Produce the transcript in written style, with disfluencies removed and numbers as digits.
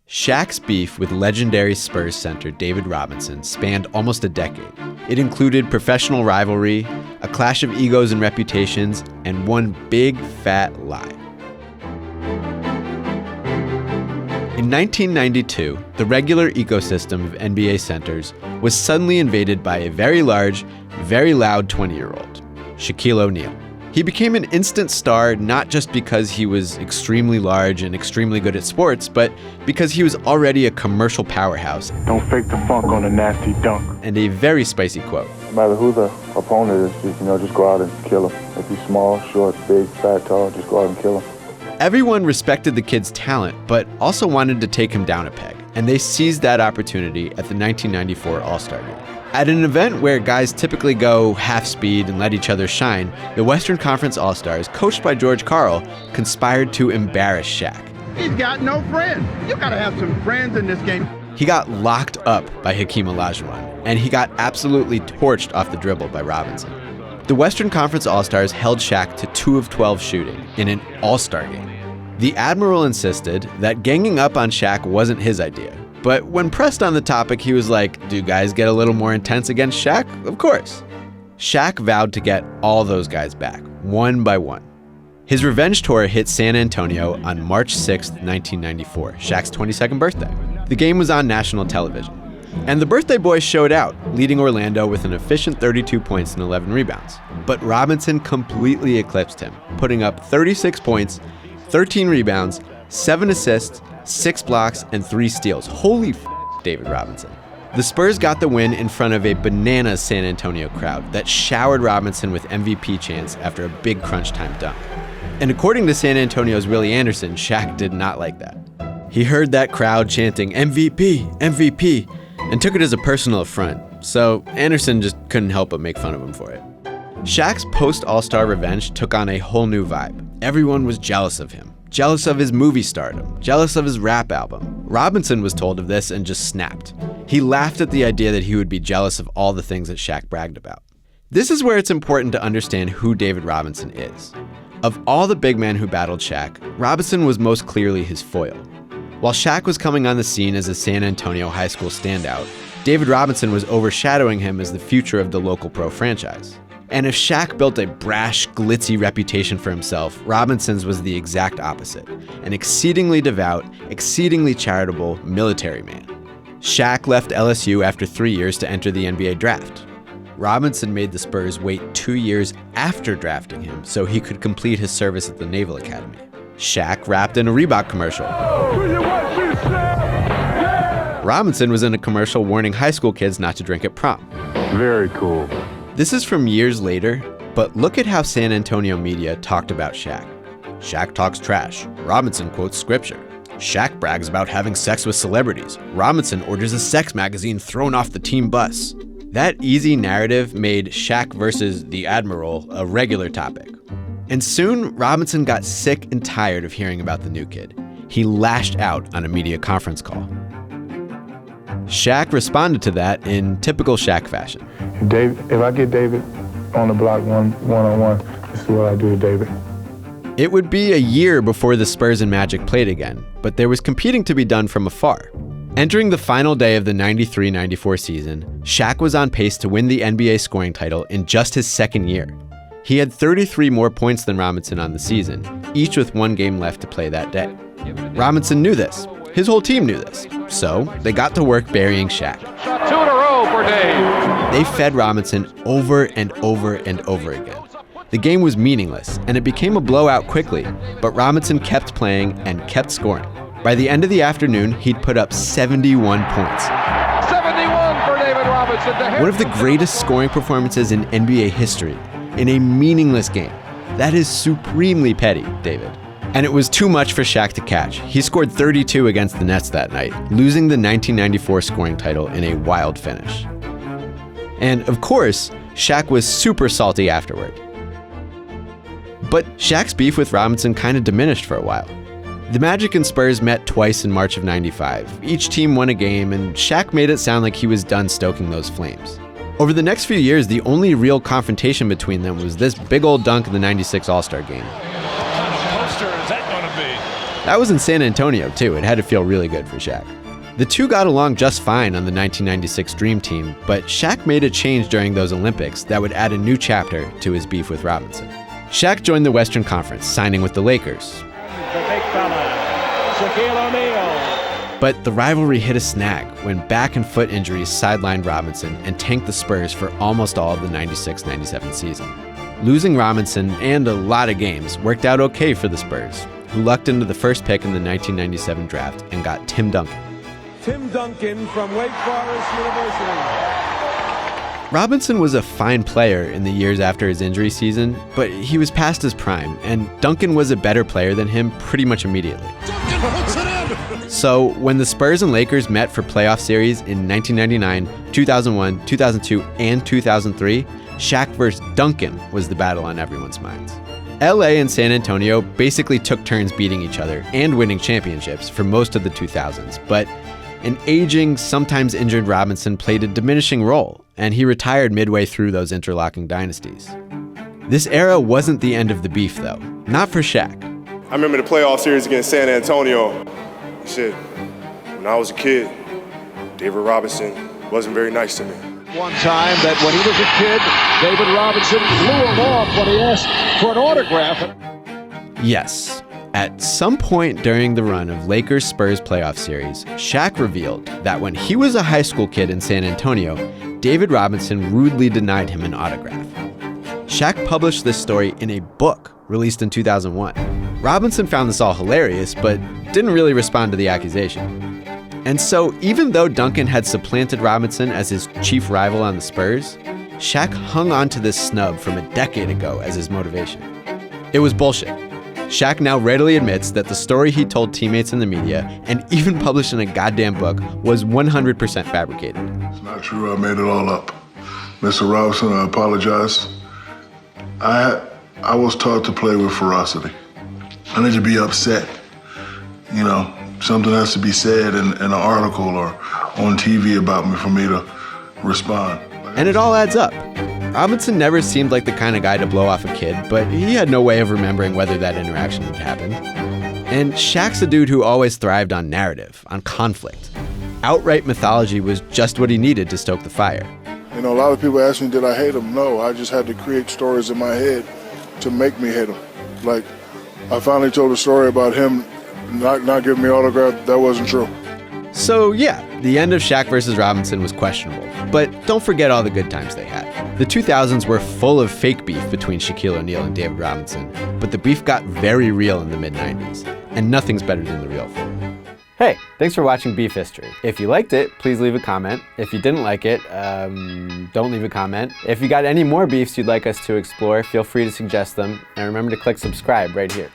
Shaq's beef with legendary Spurs center David Robinson spanned almost a decade. It included professional rivalry, a clash of egos and reputations, and one big fat lie. In 1992, the regular ecosystem of NBA centers was suddenly invaded by a very large, very loud 20-year-old, Shaquille O'Neal. He became an instant star not just because he was extremely large and extremely good at sports, but because he was already a commercial powerhouse. Don't fake the funk on a nasty dunk. And a very spicy quote. No matter who the opponent is, just go out and kill him. If he's small, short, big, fat, tall, just go out and kill him. Everyone respected the kid's talent, but also wanted to take him down a peg, and they seized that opportunity at the 1994 AllStar Game. At an event where guys typically go half speed and let each other shine, the Western Conference All-Stars, coached by George Karl, conspired to embarrass Shaq. He's got no friends. You gotta have some friends in this game. He got locked up by Hakeem Olajuwon, and he got absolutely torched off the dribble by Robinson. The Western Conference All-Stars held Shaq to 2 of 12 shooting in an All-Star Game. The Admiral insisted that ganging up on Shaq wasn't his idea. But when pressed on the topic, he was like, do guys get a little more intense against Shaq? Of course. Shaq vowed to get all those guys back, one by one. His revenge tour hit San Antonio on March 6, 1994, Shaq's 22nd birthday. The game was on national television. And the birthday boy showed out, leading Orlando with an efficient 32 points and 11 rebounds. But Robinson completely eclipsed him, putting up 36 points, 13 rebounds, 7 assists, 6 blocks, and 3 steals. Holy David Robinson. The Spurs got the win in front of a bananas San Antonio crowd that showered Robinson with MVP chants after a big crunch time dunk. And according to San Antonio's Willie Anderson, Shaq did not like that. He heard that crowd chanting MVP, MVP, and took it as a personal affront, so Anderson just couldn't help but make fun of him for it. Shaq's post-All-Star revenge took on a whole new vibe. Everyone was jealous of him, jealous of his movie stardom, jealous of his rap album. Robinson was told of this and just snapped. He laughed at the idea that he would be jealous of all the things that Shaq bragged about. This is where it's important to understand who David Robinson is. Of all the big men who battled Shaq, Robinson was most clearly his foil. While Shaq was coming on the scene as a San Antonio high school standout, David Robinson was overshadowing him as the future of the local pro franchise. And if Shaq built a brash, glitzy reputation for himself, Robinson's was the exact opposite, an exceedingly devout, exceedingly charitable military man. Shaq left LSU after 3 years to enter the NBA draft. Robinson made the Spurs wait 2 years after drafting him so he could complete his service at the Naval Academy. Shaq rapped in a Reebok commercial. Robinson was in a commercial warning high school kids not to drink at prom. Very cool. This is from years later, but look at how San Antonio media talked about Shaq. Shaq talks trash. Robinson quotes scripture. Shaq brags about having sex with celebrities. Robinson orders a sex magazine thrown off the team bus. That easy narrative made Shaq versus the Admiral a regular topic. And soon, Robinson got sick and tired of hearing about the new kid. He lashed out on a media conference call. Shaq responded to that in typical Shaq fashion. If I get David on the block one-on-one, this is what I do to David. It would be a year before the Spurs and Magic played again, but there was competing to be done from afar. Entering the final day of the 93-94 season, Shaq was on pace to win the NBA scoring title in just his second year. He had 33 more points than Robinson on the season, each with 1 game left to play that day. Robinson knew this. His whole team knew this. So they got to work burying Shaq. Shot 2 in a row for Dave. They fed Robinson over and over and over again. The game was meaningless, and it became a blowout quickly, but Robinson kept playing and kept scoring. By the end of the afternoon, he'd put up 71 points. 71 for David Robinson. One of the greatest scoring performances in NBA history, in a meaningless game. That is supremely petty, David. And it was too much for Shaq to catch. He scored 32 against the Nets that night, losing the 1994 scoring title in a wild finish. And of course, Shaq was super salty afterward. But Shaq's beef with Robinson kind of diminished for a while. The Magic and Spurs met twice in March of '95. Each team won a game, and Shaq made it sound like he was done stoking those flames. Over the next few years, the only real confrontation between them was this big old dunk in the '96 All-Star Game. That was in San Antonio, too. It had to feel really good for Shaq. The two got along just fine on the 1996 Dream Team, but Shaq made a change during those Olympics that would add a new chapter to his beef with Robinson. Shaq joined the Western Conference, signing with the Lakers. The big fella, Shaquille O'Neal. But the rivalry hit a snag when back and foot injuries sidelined Robinson and tanked the Spurs for almost all of the 96-97 season. Losing Robinson and a lot of games worked out okay for the Spurs, who lucked into the first pick in the 1997 draft and got Tim Duncan. Tim Duncan from Wake Forest University. Robinson was a fine player in the years after his injury season, but he was past his prime, and Duncan was a better player than him pretty much immediately. Duncan puts it in! So when the Spurs and Lakers met for playoff series in 1999, 2001, 2002, and 2003, Shaq versus Duncan was the battle on everyone's minds. LA and San Antonio basically took turns beating each other and winning championships for most of the 2000s, but an aging, sometimes injured Robinson played a diminishing role, and he retired midway through those interlocking dynasties. This era wasn't the end of the beef, though. Not for Shaq. I remember the playoff series against San Antonio. Shit, when I was a kid, David Robinson wasn't very nice to me. One time that when he was a kid, David Robinson blew him off when he asked for an autograph. Yes. At some point during the run of Lakers-Spurs playoff series, Shaq revealed that when he was a high school kid in San Antonio, David Robinson rudely denied him an autograph. Shaq published this story in a book released in 2001. Robinson found this all hilarious, but didn't really respond to the accusation. And so, even though Duncan had supplanted Robinson as his chief rival on the Spurs, Shaq hung on to this snub from a decade ago as his motivation. It was bullshit. Shaq now readily admits that the story he told teammates in the media, and even published in a goddamn book, was 100% fabricated. It's not true. I made it all up. Mr. Robinson, I apologize. I was taught to play with ferocity. I need to be upset. You know, something has to be said in an article or on TV about me for me to respond. And it all adds up. Robinson never seemed like the kind of guy to blow off a kid, but he had no way of remembering whether that interaction had happened. And Shaq's a dude who always thrived on narrative, on conflict. Outright mythology was just what he needed to stoke the fire. You know, a lot of people ask me, did I hate him? No, I just had to create stories in my head to make me hate him. Like, I finally told a story about him not giving me autograph. That wasn't true. So yeah, the end of Shaq versus Robinson was questionable, but don't forget all the good times they had. The 2000s were full of fake beef between Shaquille O'Neal and David Robinson, but the beef got very real in the mid-90s, and nothing's better than the real thing. Hey, thanks for watching Beef History. If you liked it, please leave a comment. If you didn't like it, don't leave a comment. If you got any more beefs you'd like us to explore, feel free to suggest them, and remember to click subscribe right here.